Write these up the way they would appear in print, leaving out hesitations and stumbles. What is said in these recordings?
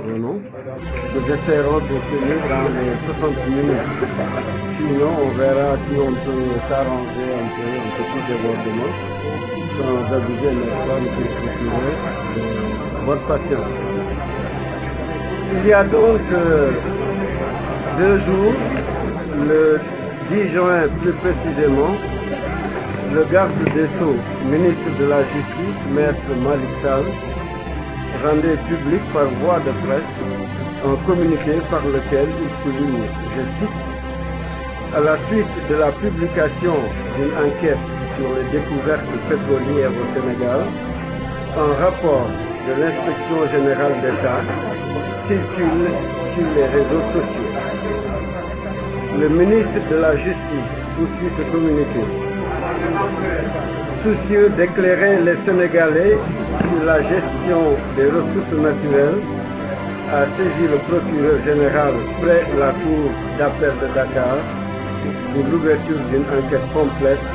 Nous essaierons de tenir dans les 60 minutes. Sinon, on verra si on peut s'arranger un petit débordement, sans abuser, n'est-ce pas, monsieur le procureur, de votre patience. Il y a donc 2 jours, le 10 juin plus précisément, le garde des Sceaux, ministre de la Justice, maître Malick Sall, rendait public par voie de presse un communiqué par lequel il souligne, je cite, « À la suite de la publication d'une enquête sur les découvertes pétrolières au Sénégal, un rapport de l'inspection générale d'État circule sur les réseaux sociaux. » Le ministre de la Justice poursuit ce communiqué. Soucieux d'éclairer les Sénégalais sur la gestion des ressources naturelles, a saisi le procureur général près la cour d'appel de Dakar pour l'ouverture d'une enquête complète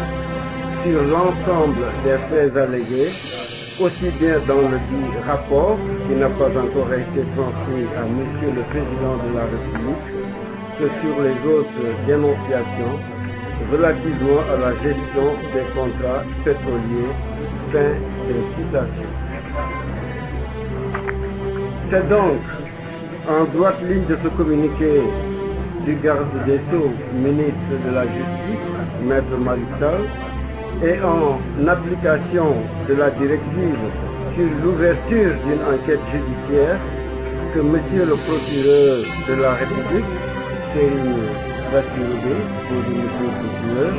sur l'ensemble des faits allégués, aussi bien dans le dit rapport, qui n'a pas encore été transmis à Monsieur le Président de la République, que sur les autres dénonciations relativement à la gestion des contrats pétroliers. Fin de citation. C'est donc en droite ligne de ce communiqué du garde des Sceaux, ministre de la Justice, maître Malick Sall, et en application de la directive sur l'ouverture d'une enquête judiciaire que Monsieur le procureur de la République, Serigne Bassirou Gueye, pour le Monsieur le procureur,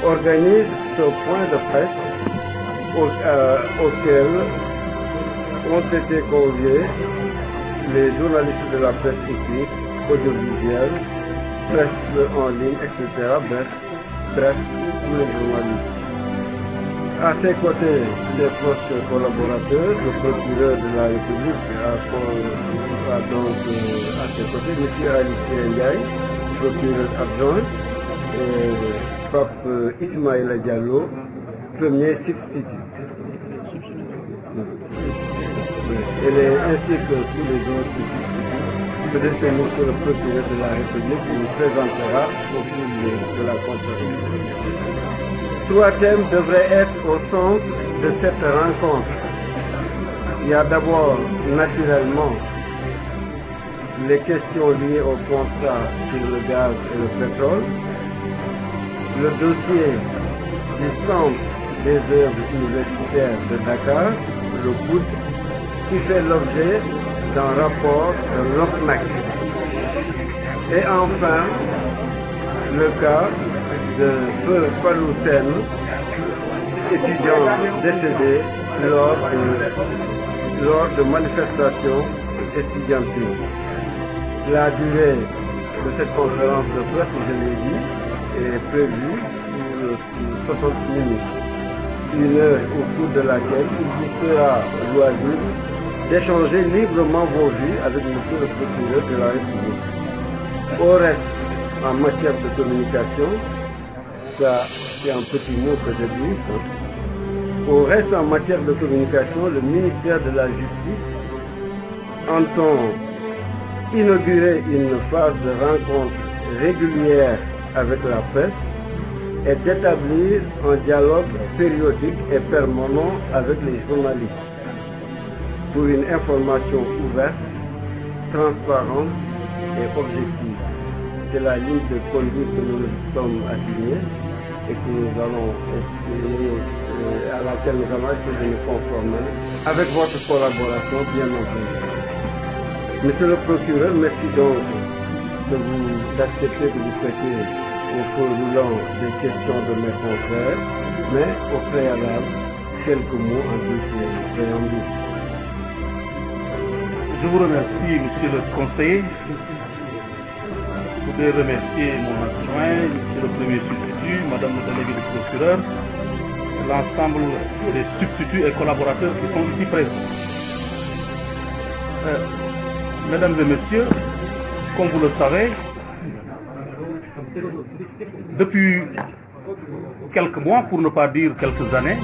organise ce point de presse auquel ont été conviés les journalistes de la presse écrite, audiovisuelle, presse en ligne, etc. Bref, tous les journalistes. À ses côtés, ses proches collaborateurs, le procureur de la République a donc à ses côtés M. Ali Ndiaye, procureur adjoint, et Pape Ismaïla Diallo, premier substitut. Ainsi que tous les autres substituts, peut-être que monsieur le procureur de la République nous présentera au fil de la conférence. 3 thèmes devraient être au centre de cette rencontre. Il y a d'abord, naturellement, les questions liées au contrat sur le gaz et le pétrole, le dossier du Centre des œuvres universitaires de Dakar, le COUD, qui fait l'objet d'un rapport de l'OFNAC. Et enfin, le cas de Feu Fallou Sène, étudiant décédé lors de manifestations estudiantines. La durée de cette conférence de presse, je l'ai dit, est prévue pour 60 minutes. 1 heure au cours de laquelle il vous sera loisible d'échanger librement vos vues avec monsieur le procureur de la République. Au reste, en matière de communication, ça c'est un petit mot que je glisse, au reste, en matière de communication, le ministère de la Justice entend inaugurer une phase de rencontre régulière avec la presse et d'établir un dialogue périodique et permanent avec les journalistes pour une information ouverte, transparente et objective. C'est la ligne de conduite que nous nous sommes assignés et que nous allons essayer, à laquelle nous allons essayer de nous conformer avec votre collaboration, bien entendu. Monsieur le procureur, merci donc d'accepter de vous prêter au feu roulant des questions de mes confrères, mais au préalable, quelques mots en préambule. Je vous remercie, monsieur le conseiller. Je voudrais remercier mon adjoint, monsieur le premier substitut, madame le délégué du procureur, l'ensemble des substituts et collaborateurs qui sont ici présents. Mesdames et messieurs, comme vous le savez, depuis quelques mois, pour ne pas dire quelques années,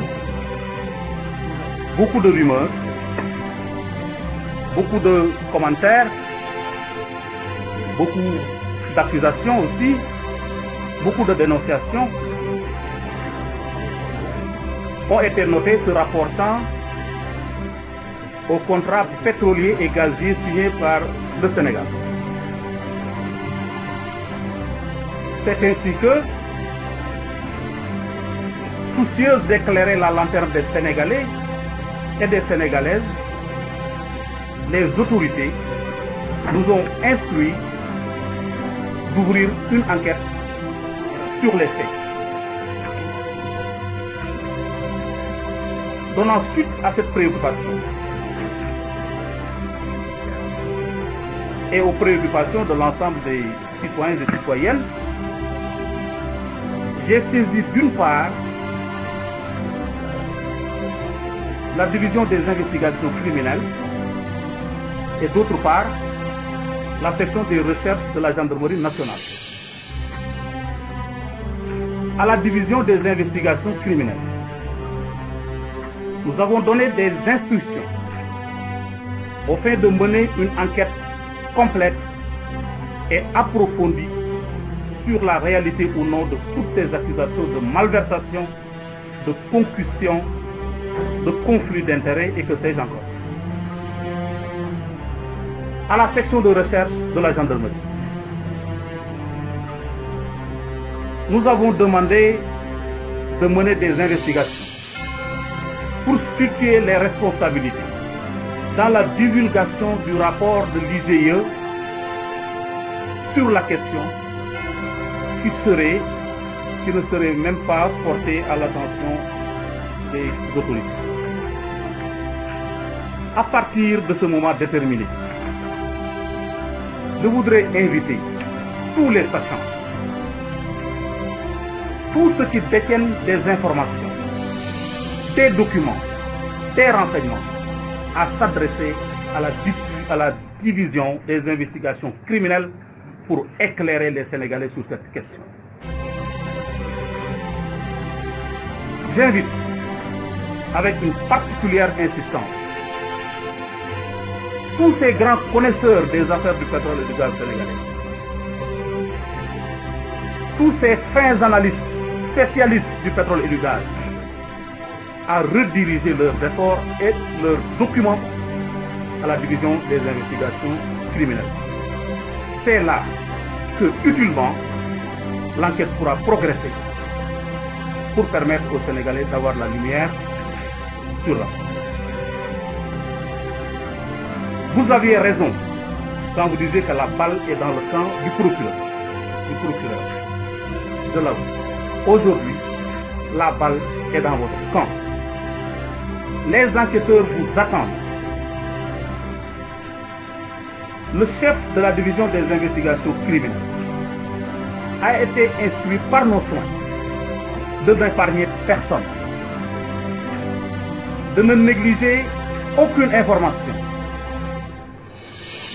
beaucoup de rumeurs beaucoup de commentaires, beaucoup d'accusations aussi, beaucoup de dénonciations ont été notées se rapportant au contrat pétrolier et gazier signé par le Sénégal. C'est ainsi que, soucieuse d'éclairer la lanterne des Sénégalais et des Sénégalaises, les autorités nous ont instruit d'ouvrir une enquête sur les faits. Donnant suite à cette préoccupation et aux préoccupations de l'ensemble des citoyens et citoyennes, j'ai saisi d'une part la division des investigations criminelles et d'autre part la section des recherches de la gendarmerie nationale. À la division des investigations criminelles, nous avons donné des instructions au fin de mener une enquête complète et approfondie sur la réalité ou non de toutes ces accusations de malversation, de concussion, de conflit d'intérêts et que sais-je encore. À la section de recherche de la gendarmerie, nous avons demandé de mener des investigations pour situer les responsabilités dans la divulgation du rapport de l'IGE sur la question qui ne serait même pas portée à l'attention des autorités. À partir de ce moment déterminé, je voudrais inviter tous les sachants, tous ceux qui détiennent des informations, des documents, des renseignements, à s'adresser à la division des investigations criminelles pour éclairer les Sénégalais sur cette question. J'invite, avec une particulière insistance, tous ces grands connaisseurs des affaires du pétrole et du gaz sénégalais, tous ces fins analystes, spécialistes du pétrole et du gaz, à rediriger leurs efforts et leurs documents à la division des investigations criminelles. C'est là que, utilement, l'enquête pourra progresser pour permettre aux Sénégalais d'avoir la lumière sur la. Vous aviez raison quand vous disiez que la balle est dans le camp du procureur. Je l'avoue. Aujourd'hui, la balle est dans votre camp. Les enquêteurs vous attendent. Le chef de la division des investigations criminelles a été instruit par nos soins de n'épargner personne, de ne négliger aucune information,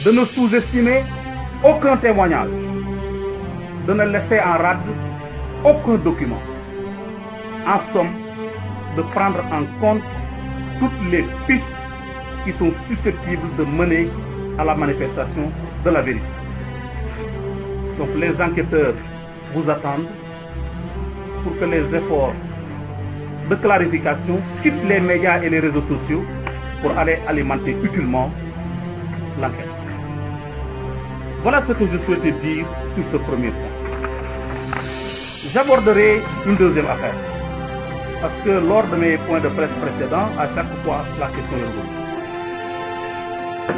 de ne sous-estimer aucun témoignage, de ne laisser en rade aucun document. En somme, de prendre en compte toutes les pistes qui sont susceptibles de mener à la manifestation de la vérité. Donc les enquêteurs vous attendent pour que les efforts de clarification quittent les médias et les réseaux sociaux pour aller alimenter utilement l'enquête. Voilà ce que je souhaitais dire sur ce premier point. J'aborderai une deuxième affaire, parce que lors de mes points de presse précédents, à chaque fois, la question est revenue.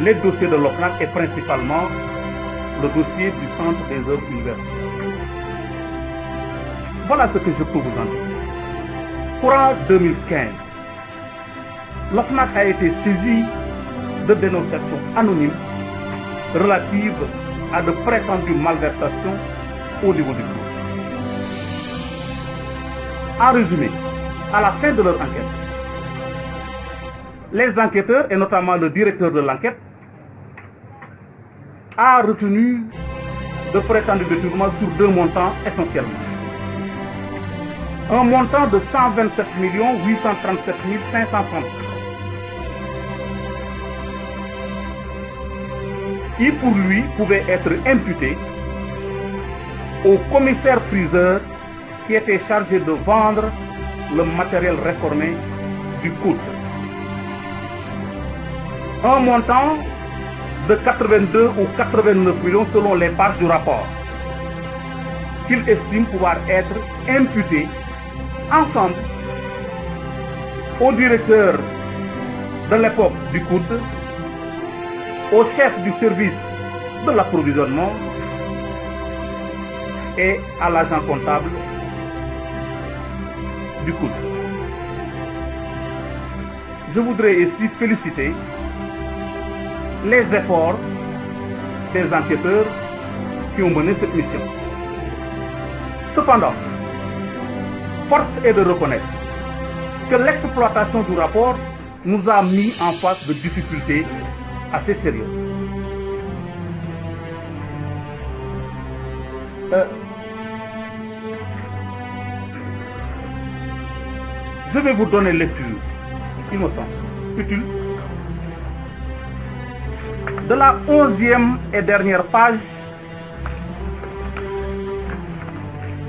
Les dossiers de l'OFNAC et principalement le dossier du Centre des œuvres universitaires. Voilà ce que je peux vous en dire. Courant 2015, l'OFNAC a été saisi de dénonciations anonymes relatives à de prétendues malversations au niveau du groupe. En résumé, à la fin de leur enquête, les enquêteurs, et notamment le directeur de l'enquête, a retenu de prétendus détournements sur deux montants essentiellement. Un montant de 127 837 530 qui pour lui pouvait être imputé au commissaire-priseur qui était chargé de vendre le matériel réformé du COUD. Un montant de 82 ou 89 millions selon les pages du rapport, qu'il estime pouvoir être imputé ensemble au directeur de l'époque du COUD, au chef du service de l'approvisionnement et à l'agent comptable du COUD. Je voudrais ici féliciter les efforts des enquêteurs qui ont mené cette mission. Cependant, force est de reconnaître que l'exploitation du rapport nous a mis en face de difficultés assez sérieuses. Je vais vous donner lecture, il me semble, utile, de la 11e et dernière page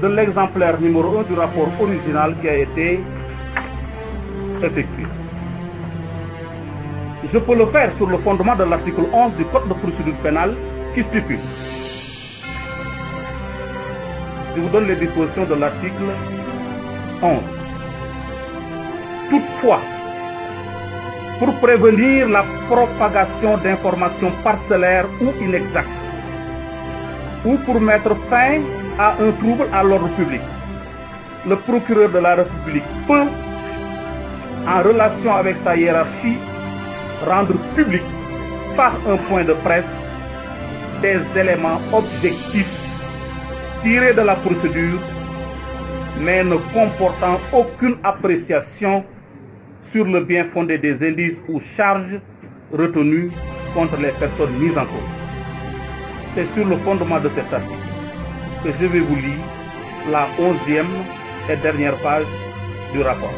de l'exemplaire numéro 1 du rapport original qui a été effectué. Je peux le faire sur le fondement de l'article 11 du Code de procédure pénale qui stipule. Je vous donne les dispositions de l'article 11. Toutefois, pour prévenir la propagation d'informations parcellaires ou inexactes, ou pour mettre fin à un trouble à l'ordre public, le procureur de la République peut, en relation avec sa hiérarchie, rendre public par un point de presse des éléments objectifs tirés de la procédure, mais ne comportant aucune appréciation sur le bien fondé des indices ou charges retenus contre les personnes mises en cause. C'est sur le fondement de cet article que je vais vous lire la 11e et dernière page du rapport.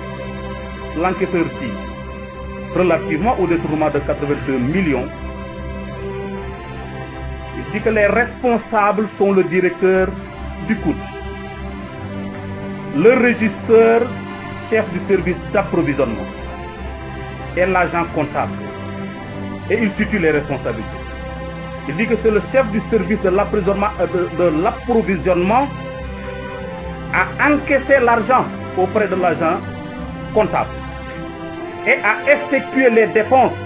L'enquêteur dit, relativement au détournement de 82 millions, il dit que les responsables sont le directeur du COUD, le régisseur chef du service d'approvisionnement et l'agent comptable. Et il situe les responsabilités. Il dit que c'est le chef du service de l'approvisionnement à encaisser l'argent auprès de l'agent comptable et à effectuer les dépenses.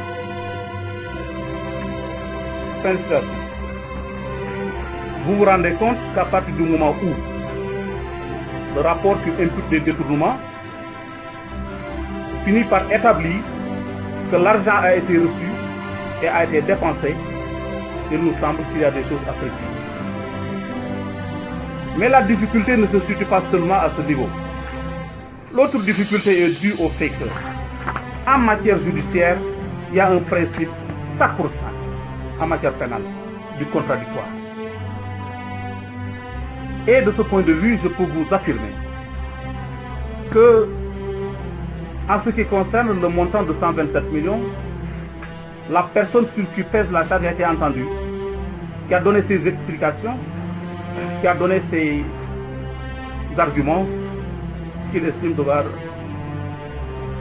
Fin de citation. Vous vous rendez compte qu'à partir du moment où le rapport qui impute des détournements finit par établir que l'argent a été reçu et a été dépensé, il nous semble qu'il y a des choses à préciser. Mais la difficulté ne se situe pas seulement à ce niveau. L'autre difficulté est due au fait que, en matière judiciaire, il y a un principe sacro-saint en matière pénale du contradictoire. Et de ce point de vue, je peux vous affirmer que, en ce qui concerne le montant de 127 millions, la personne sur qui pèse la charge a été entendue, qui a donné ses explications, qui a donné ses arguments qu'il estime devoir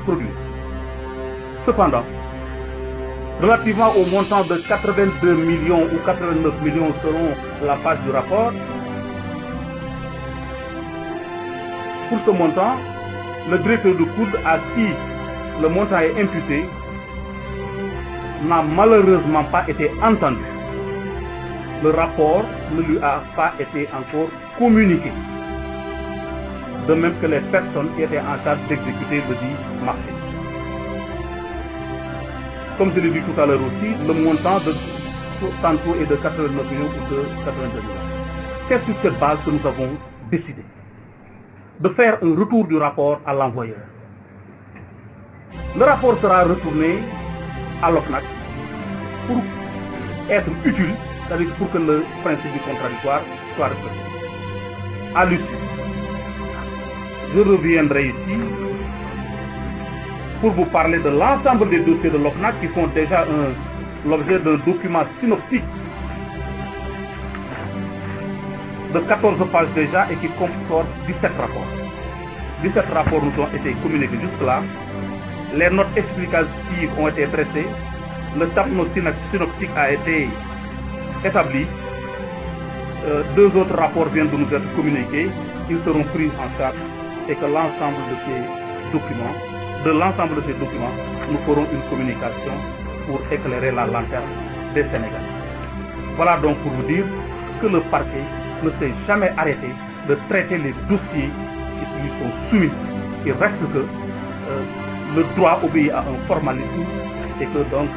produire. Cependant, relativement au montant de 82 millions ou 89 millions selon la page du rapport, pour ce montant, le directeur du COUD à qui le montant est imputé n'a malheureusement pas été entendu. Le rapport ne lui a pas été encore communiqué. De même que les personnes qui étaient en charge d'exécuter le dit marché. Comme je l'ai dit tout à l'heure aussi, le montant de tantôt est de 89 millions ou de 82 millions. C'est sur cette base que nous avons décidé de faire un retour du rapport à l'envoyeur. Le rapport sera retourné à l'OFNAC pour être utile, c'est-à-dire pour que le principe du contradictoire soit respecté. À l'issue, je reviendrai ici pour vous parler de l'ensemble des dossiers de l'OFNAC qui font déjà l'objet d'un document synoptique de 14 pages déjà et qui comporte 17 rapports. 17 rapports nous ont été communiqués jusque-là. Les notes explicatives ont été dressées. Le tableau synoptique a été établi. 2 autres rapports viennent de nous être communiqués. Ils seront pris en charge et que l'ensemble de ces documents, nous ferons une communication pour éclairer la lanterne des Sénégalais. Voilà donc pour vous dire que le parquet ne s'est jamais arrêté de traiter les dossiers qui lui sont soumis. Il reste que le droit obéit à un formalisme et que donc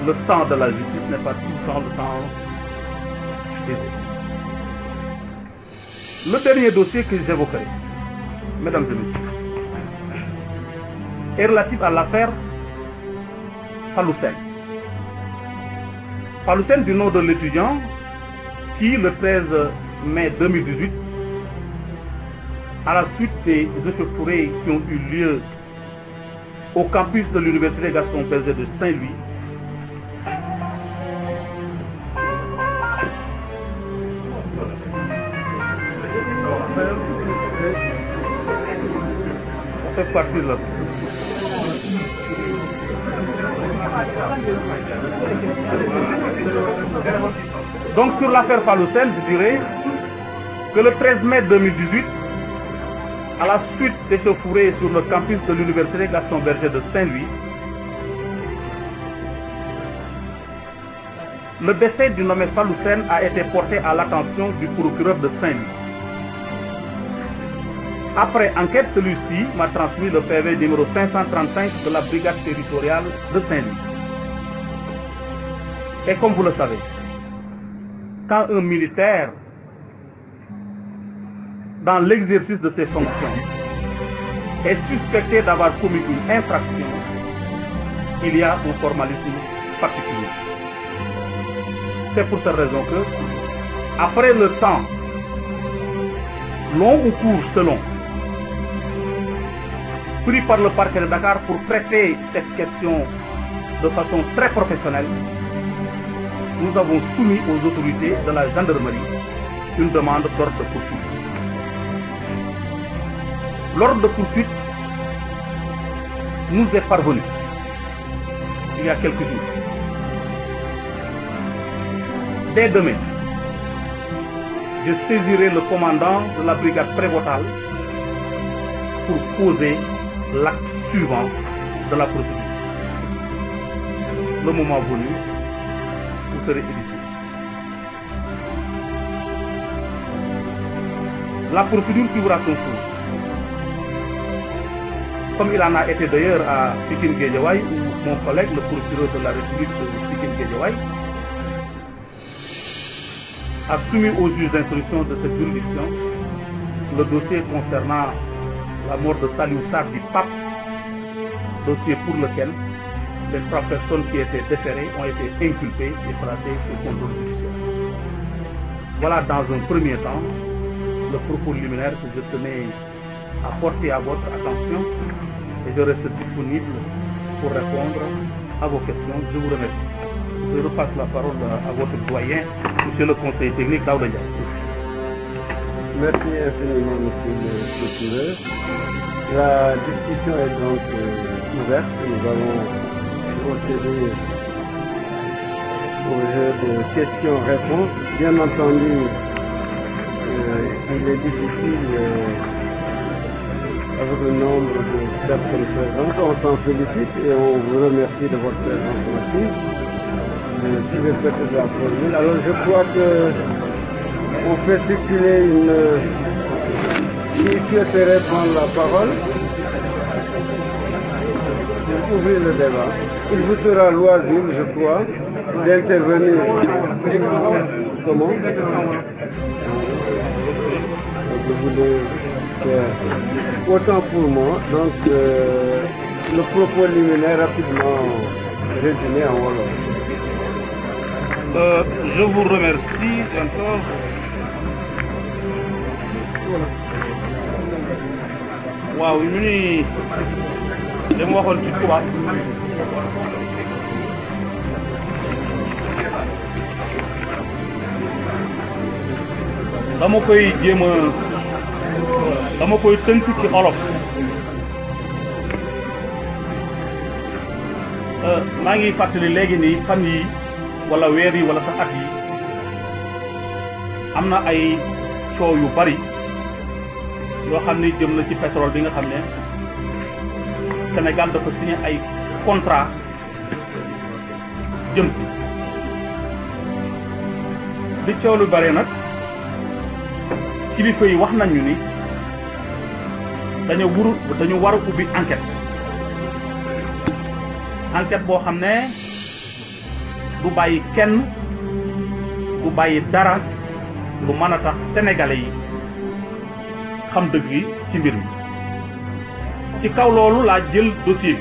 le temps de la justice n'est pas tout le temps des autres. Le dernier dossier que j'évoquerai, mesdames et messieurs, est relatif à l'affaire Fallou Sène. Fallou Sène, du nom de l'étudiant qui, le 13 mai 2018, à la suite des échauffourées qui ont eu lieu au campus de l'université Gaston Berger de Saint-Louis, ça fait partie de la... Donc sur l'affaire Fallou Sène, je dirais que le 13 mai 2018, à la suite d'échauffourées sur le campus de l'université Gaston Berger de Saint-Louis, le décès du nommé Fallou Sène a été porté à l'attention du procureur de Saint-Louis. Après enquête, celui-ci m'a transmis le PV numéro 535 de la brigade territoriale de Saint-Louis. Et comme vous le savez, quand un militaire, dans l'exercice de ses fonctions, est suspecté d'avoir commis une infraction, il y a un formalisme particulier. C'est pour cette raison que, après le temps, long ou court selon, pris par le parquet de Dakar pour traiter cette question de façon très professionnelle, nous avons soumis aux autorités de la gendarmerie une demande d'ordre de poursuite. L'ordre de poursuite nous est parvenu il y a quelques jours. Dès demain, je saisirai le commandant de la brigade prévôtale pour poser l'acte suivant de la procédure. Le moment venu, vous serez édifiés. La procédure suivra son cours. Comme il en a été d'ailleurs à Pikine Guédiawaye, où mon collègue, le procureur de la République de Pikine Guédiawaye, a soumis au juge d'instruction de cette juridiction le dossier concernant la mort de Saliou Sarr du Pape, dossier pour lequel les 3 personnes qui étaient déférées ont été inculpées et placées sous contrôle judiciaire. Voilà dans un premier temps le propos liminaire que je tenais à porter à votre attention et je reste disponible pour répondre à vos questions. Je vous remercie. Je repasse la parole à votre doyen, monsieur le conseiller technique Daouda Ndiaye. Merci infiniment, monsieur le procureur. La discussion est donc ouverte. Nous allons procéder au jeu de questions-réponses. Bien entendu, il est difficile avec le nombre de personnes présentes. On s'en félicite et on vous remercie de votre présence aussi. Je vais peut-être de la formule. Alors je crois que on fait circuler qui souhaiterait prendre la parole pour ouvrir le débat. Il vous sera loisible, je crois, d'intervenir. Comment? Vous voulez faire autant pour moi. Donc, le propos liminaire rapidement résumé en wolof. Je vous remercie encore. Waaw ñu ni li mu waxoon ci tubaab dama koy tënk ci olof. maa ngi fàttali léegi nii fan yi wala weer yi wala sax at yi am na ay coow yu bari yoo xam ne jëm na ci pétrole bi nga xam ne Sénégal dafa signé ay contrat jëm si li coow lu bare nag kilifa yi wax nañu ni dañu war a ubbi enquête boo xam ne du bàyyi kenn du bàyyi dara lu mën a tax sénégalais yi xam dëgg yi ci mbir mi. ci kaw loolu laa jël dossier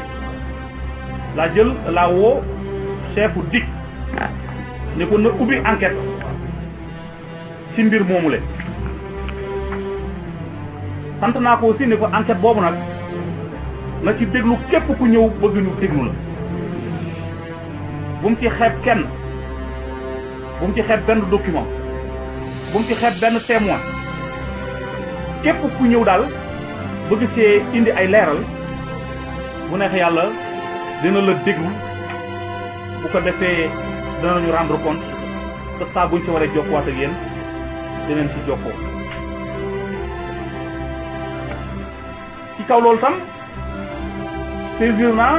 bi laa woo chef bu DIC ne ko na ubbi enquête ci mbir moomu le sant naa ko aussi ne ko enquête boobu nag na ci déglu képp ku ñëw bëgg ñu déglu la bu mu ci xeeb kenn bu mu ci xeeb benn document bu mu ci xeeb benn témoin képp ku ñëw daal bëgg cee indi ay leeral bu neex yàlla dina la déglu bu ko defee danañu rendre compte te saa buñ ci waree jokkuwaat ak yéen dinañ ci jokkoo. ci kaw loolu tam saisir naa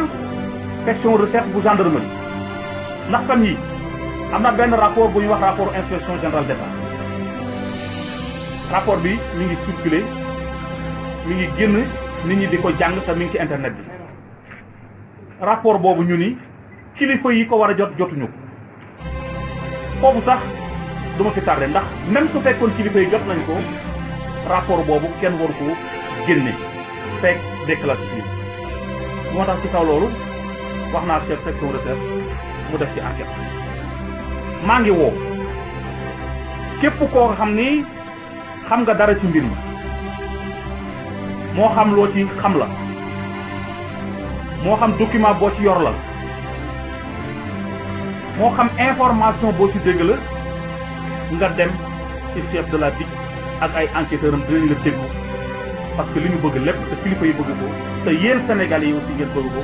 section recherche bu gendarmerie ndax fan yi am na benn rapport bu ñuy wax rapport inspection générale d'État rapport bi mi ngi circulé mi ngi génn nit ñi di ko jàng te mi ngi ci internet bi rapport boobu ñu ni kilifa yi ko war a jot jotuñu ko foofu sax duma fi tardé ndax même su fekkoon kilifa yi jot nañ ko rapport boobu kenn waru ko génne fekk déclassifié moo tax ci kaw loolu wax naa chef section recherche mu def ci enquête maa ngi woo képp koo xam ni xam nga dara ci mbir mi moo xam loo ci xam la moo xam document boo ci yor la moo xam information boo ci dégg la nga dem ci chef de la DIC ak ay enquêteurs am dinañ la déglu parce que li ñu bëgg lépp te kilifa yi bëgg ko te yéen Sénégalais yi aussi ngeen bëgg ko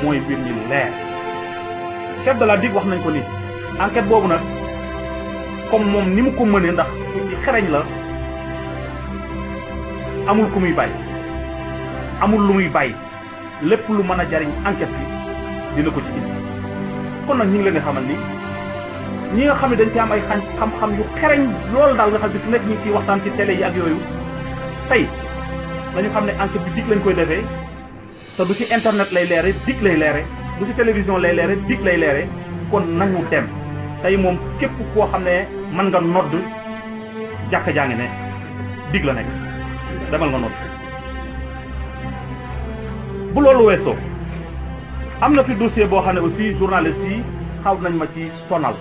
mooy mbir ñi leer chef de la DIC wax nañ ko ni enquête boobu nag comme moom ni mu ko mënee ndax ci xereñ la amul ku muy bàyyi amul lu muy bàyyi lépp lu mën a jariñ enquête bi dina ko ci indi kon nag ñu ngi leen di xamal ni ñi nga xam ne dañ ci am ay xam-xam yu xereñ loolu daal nga xam ne su nekk ñi ciy waxtaan ci télé yi ak yooyu tey dañu xam ne enquête bi DIC lañ koy defee te du ci internet lay leere DIC lay leere du ci télévision lay leere DIC lay leere kon nañu dem tey moom képp koo xam ne mën nga nodd jàkka jaa ngi ne DIC la nekk demal nga nodd bu loolu weesoo am na fi dossier boo xam ne aussi journaliste yi xaw nañ ma ci sonal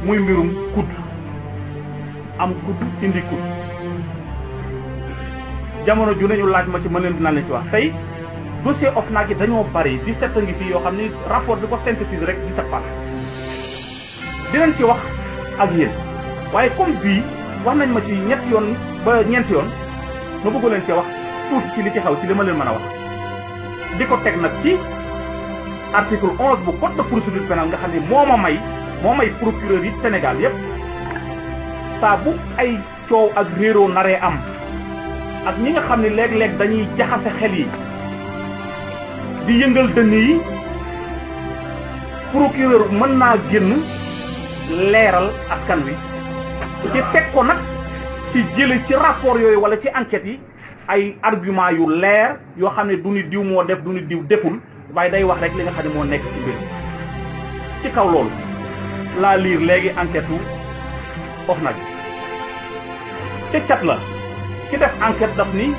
muy mbirum kudd am kudd indi kudd jamono ju nañu laaj ma ci mën leen dinaa leen ci wax tey dossier OFNAC yi dañoo bari 17 ngi fii yoo xam ni rapport bi ko synthétise rek 17 pages dinañ ci wax ak yéen waaye comme bii wax nañ ma ci ñetti yoon ba ñeenti yoon ma bëgg leen ci wax tuuti ci li ci xaw ci li ma leen mën a wax di ko teg nag ci article 11 bu code de procédure pénale nga xam ne moo may procureur yi Sénégal yépp saa bu ay coow ak réeroo naree am ak ñi nga xam ne léeg-léeg dañuy jaxase xel yi di yëngal dënn yi procureur mën naa génn leeral askan wi ci teg ko nag ci jële ci rapport yooyu wala ci enquête yi ay argument yu leer yoo xam ne du ni diw moo def du ni diw deful waaye day wax rek li nga xam ne moo nekk ci mbir ci kaw loolu laa liir léegi enquête wu OFNAC ca cat la ki def enquête daf ni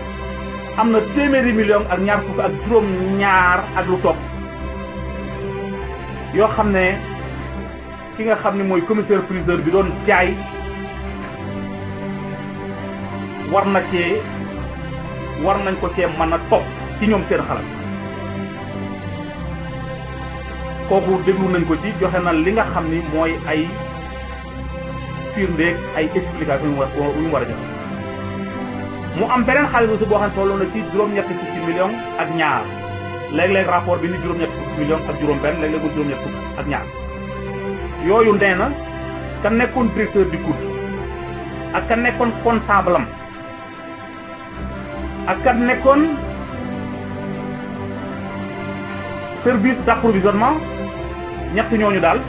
am na téeméeri million ak ñaar fukk ak juróom-ñaar ak lu topp yoo xam ne ki nga xam ne mooy commissaire priseur bi doon jaay war nañ ko cee mën a topp ci ñoom seen xalaat kooku déglu nañ ko ci joxe na li nga xam ni mooy ay firndeeg ay explication yu mu war a jox mu am beneen xaalis aussi boo xam ne tolloo na ci juróom-ñetti fukki millions ak ñaar léeg-léeg rapport bi ni juróom-ñetti fukki millions ak juróom-benn léeg-léeg mu juróom-ñetti fukki ak ñaar yooyu nee na ka nekkoon directeur du COUD ak ka nekkoon comptable am ak ka nekkoon service d'approvisionnement ñett ñooñu daal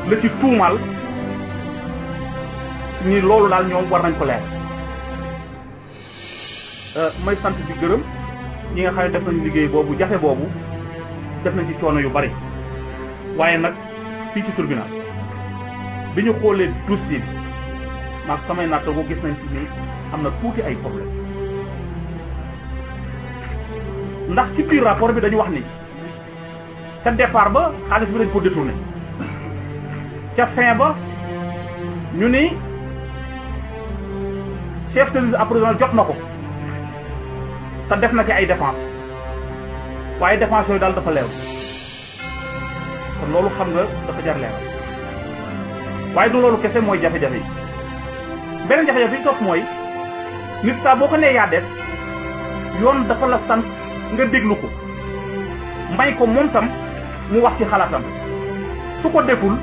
la ci tuumaal ni loolu daal ñoom war nañ ko leer may sant di gërëm ñi nga xam ne def nañu liggéey boobu jafe boobu def nañ ci coono yu bari waaye nag fii ci tribunal bi ñu xoolee dossier bi maag samay nattangoo gis nañ ci ni am na tuuti ay problème ndax ci biir rapport bi dañu wax ni ca départ ba xaalis bi dañ ko détourné ca fin ba ñu ni chef service approvisionnement jot na ko te def na ci ay dépense waaye dépense yooyu daal dafa leew kon loolu xam nga dafa jar leeral waaye du loolu kese mooy jafe-jafe yi beneen jafe-jafe yi topp mooy nit saa boo ko nee yaa def yoon dafa la sant nga déglu ko may ko moom tam mu wax ci xalaatam su ko deful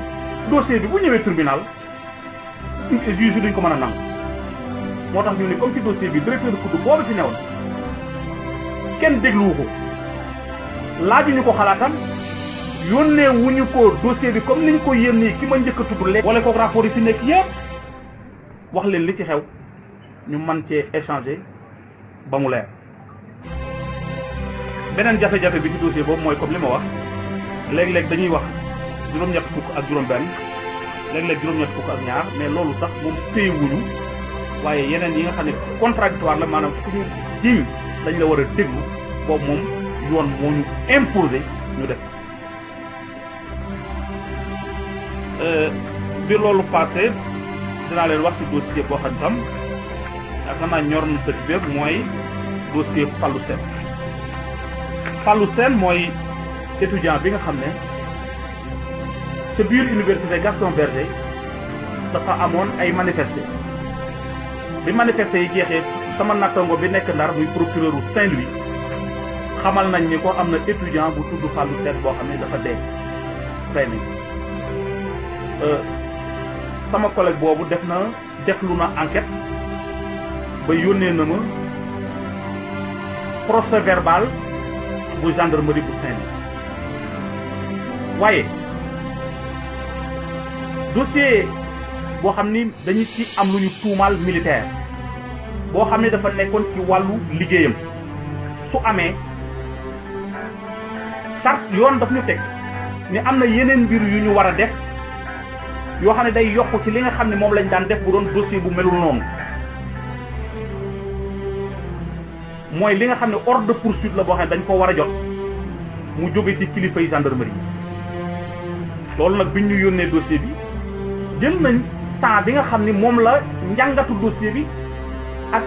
dossier bi bu ñëwee tribunal juge yi duñ ko mën a nangu moo tax ñu ni comme ci dossier bi directeur de COUD boobu ci newoon kenn dégluwu ko laajuñu ko xalaatam yónnee wuñu ko dossier bi comme niñ ko yéen ki ma njëkk a tudd léegi wala kook rapport yi fi nekk yëpp wax leen li ci xew ñu mën cee échanger ba mu leer beneen jafe-jafe bi ci dossier boobu mooy comme li ma wax léeg-léeg dañuy wax juróom-ñett fukk ak juróom-benn léeg-léeg juróom-ñett fukk ak ñaar mais loolu sax moom téyewuñu waaye yeneen yi nga xam ne contradictoire la maanaam ku ñu jiw dañ la war a déglu boobu moom yoon moo ñu imposé ñu def bi loolu passé dinaa leen wax ci dossier boo xam tam yaakaar naa ñor na dëkk bépp mooy dossier Fallou Sène mooy étudiant bi nga xam ne ca biir université Gaston Berger dafa amoon ay manifesté bi manifesté yi jeexee sama nattango bi nekk Ndar muy procureur u Saint-Louis xamal nañ ni ko am na étudiant bu tudd Fallou Sène boo xam ne dafa dee rey nañ sama collègue boobu deflu na enquête ba yónnee na ma procès verbal bu gendarmerie bu Saint-Louis waaye dossier boo xam ni dañu ci am lu ñu tuumaal militaire boo xam ne dafa nekkoon ci wàllu liggéeyam su amee charte yoon daf ñu teg ni am na yeneen mbir yu ñu war a def yoo xam ne day yokk ci li nga xam ne moom lañ daan def bu doon dossier bu melul noonu mooy li nga xam ne ordre de poursuite la boo xam ne dañ ko war a jot mu jóge ci kilifay gendarmerie loolu nag biñ ñu yónnee dossier bi jël nañ temps bi nga xam ni moom la njàngatu dossier bi ak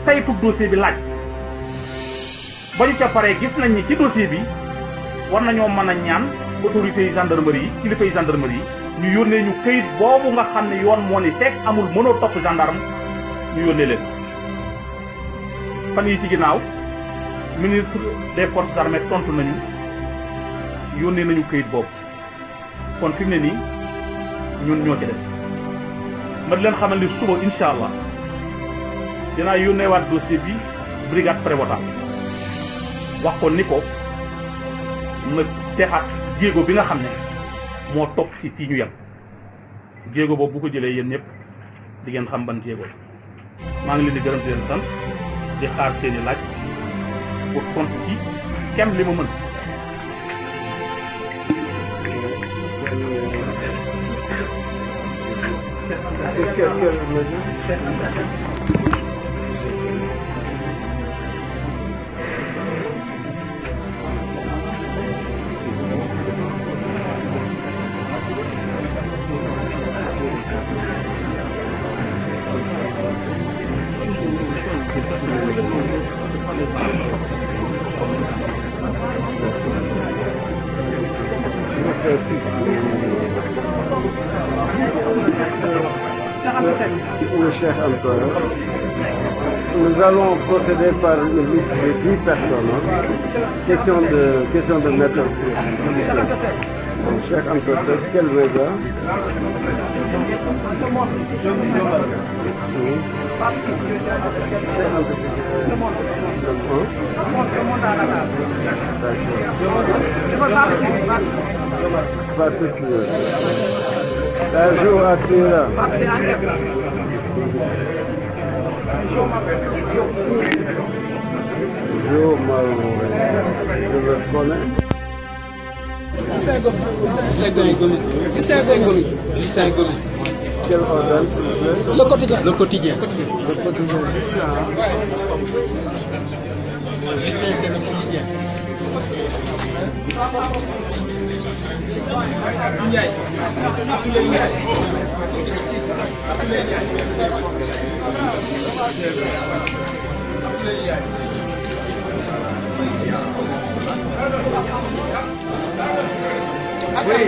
saytu dossier bi laaj ba ñu ca paree gis nañ ni ci dossier bi war nañoo mën a ñaan autorités yi gendarmerie yi kilifay gendarmerie yi ñu yónnee ñu këyit boobu nga xam ne yoon moo ni teg amul mënoo topp gendarme ñu yónnee leen fan yi ci ginnaaw ministre des forces armées tontu nañu yónnee nañu këyit boobu kon fi mu ne nii ñun ñoo ci def ma di leen xamal ni suba incha allah dinaa yónneewaat dossier bi brigade prévôtale wax ko ni ko na texaat jéego bi nga xam ne moo topp ci fii ñu yem jéego boobu bu ko jëlee yéen ñëpp di ngeen xam ban jéego maa ngi leen di gërëm di leen sant di xaar seeni laaj pour tontu ci kem li ma mën. le Cheikh Anta. Nous allons procéder par une liste de 10 personnes. Question de méthode. Cheikh Anta Seck, quel média? Un jour à Tira. Jour Marouré. Je le connais. Justin Gomis. Quel organe, s'il vous plaît? Le quotidien. Le quotidien. Le quotidien, c'est ça. Justin, c'est le quotidien. Oui.